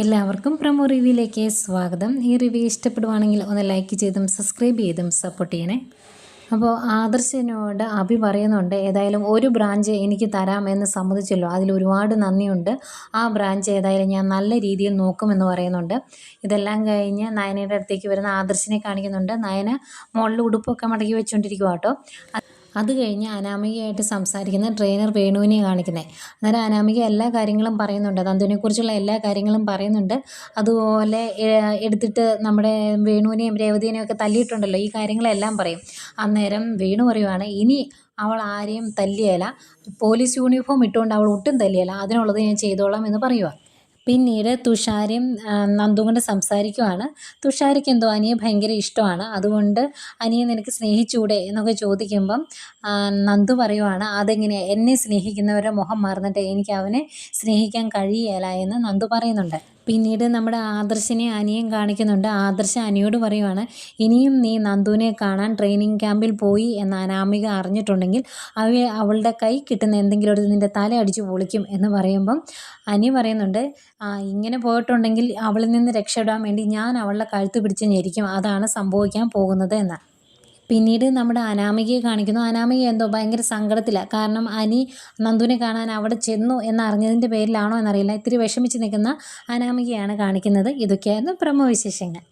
എല്ലാവർക്കും പ്രമോ റിവ്യൂയിലേക്ക് സ്വാഗതം. ഈ റിവ്യൂ ഇഷ്ടപ്പെടുവാണെങ്കിൽ ഒന്ന് ലൈക്ക് ചെയ്തും സബ്സ്ക്രൈബ് ചെയ്തും സപ്പോർട്ട് ചെയ്യണേ. അപ്പോൾ ആദർശിനോട് അഭി പറയുന്നുണ്ട്, ഏതായാലും ഒരു ബ്രാഞ്ച് എനിക്ക് തരാമെന്ന് സമ്മതിച്ചല്ലോ, അതിൽ ഒരുപാട് നന്ദിയുണ്ട്. ആ ബ്രാഞ്ച് ഏതായാലും ഞാൻ നല്ല രീതിയിൽ നോക്കുമെന്ന് പറയുന്നുണ്ട്. ഇതെല്ലാം കഴിഞ്ഞ് നയനയുടെ അടുത്തേക്ക് വരുന്ന ആദർശിനെ കാണിക്കുന്നുണ്ട്. നയന മുകളിൽ ഉടുപ്പൊക്കെ മടക്കി വെച്ചുകൊണ്ടിരിക്കുക കേട്ടോ. അത് കഴിഞ്ഞ് അനാമികയായിട്ട് സംസാരിക്കുന്ന ട്രെയിനർ വേണുവിനെ കാണിക്കുന്നത്. അന്നേരം അനാമിക എല്ലാ കാര്യങ്ങളും പറയുന്നുണ്ട്, നന്ദുവിനെക്കുറിച്ചുള്ള എല്ലാ കാര്യങ്ങളും പറയുന്നുണ്ട്. അതുപോലെ എടുത്തിട്ട് നമ്മുടെ വേണുവിനെയും രേവതിനെയും ഒക്കെ തല്ലിയിട്ടുണ്ടല്ലോ, ഈ കാര്യങ്ങളെല്ലാം പറയും. അന്നേരം വേണു പറയുവാണ്, ഇനി അവൾ ആരെയും തല്ലിയല്ല, പോലീസ് യൂണിഫോം ഇട്ടുകൊണ്ട് അവൾ ഒട്ടും തല്ലിയല്ല, അതിനുള്ളത് ഞാൻ ചെയ്തോളാം എന്ന് പറയുക. പിന്നീട് തുഷാരയും നന്ദുവും കൊണ്ട് സംസാരിക്കുവാണ്. തുഷാരയ്ക്ക് എന്തോ അനിയെ ഭയങ്കര ഇഷ്ടമാണ്, അതുകൊണ്ട് അനിയെ നിനക്ക് സ്നേഹിച്ചൂടെ എന്നൊക്കെ ചോദിക്കുമ്പം നന്ദു പറയുവാണ്, അതെങ്ങനെയാണ്, എന്നെ സ്നേഹിക്കുന്നവരുടെ മുഖം മറന്നിട്ട് എനിക്ക് അവനെ സ്നേഹിക്കാൻ കഴിയുകയില്ല എന്ന് നന്ദു പറയുന്നുണ്ട്. പിന്നീട് നമ്മുടെ ആദർശിനെ അനിയും കാണിക്കുന്നുണ്ട്. ആദർശ് അനിയോട് പറയുവാണ്, ഇനിയും നീ നന്ദുവിനെ കാണാൻ ട്രെയിനിങ് ക്യാമ്പിൽ പോയി എന്ന് അനാമിക അറിഞ്ഞിട്ടുണ്ടെങ്കിൽ അവളുടെ കൈ കിട്ടുന്ന എന്തെങ്കിലും ഒരു നിൻ്റെ തല അടിച്ച് പൊളിക്കും എന്ന് പറയുമ്പം അനി പറയുന്നുണ്ട്, ഇങ്ങനെ പോയിട്ടുണ്ടെങ്കിൽ അവളിൽ നിന്ന് രക്ഷപ്പെടാൻ വേണ്ടി ഞാൻ അവളുടെ കഴുത്ത് പിടിച്ച് ഞെരിക്കും, അതാണ് സംഭവിക്കാൻ പോകുന്നത് എന്ന്. പിന്നീട് നമ്മുടെ അനാമികയെ കാണിക്കുന്നു. അനാമിക എന്തോ ഭയങ്കര സങ്കടത്തിലാണ്. കാരണം അനി നന്ദുവിനെ കാണാൻ അവിടെ ചെന്നു എന്നറിഞ്ഞതിൻ്റെ പേരിലാണോ എന്നറിയില്ല, ഇത്തിരി വിഷമിച്ച് നിൽക്കുന്ന അനാമികയാണ് കാണിക്കുന്നത്. ഇതൊക്കെയായിരുന്നു പ്രമോ വിശേഷങ്ങൾ.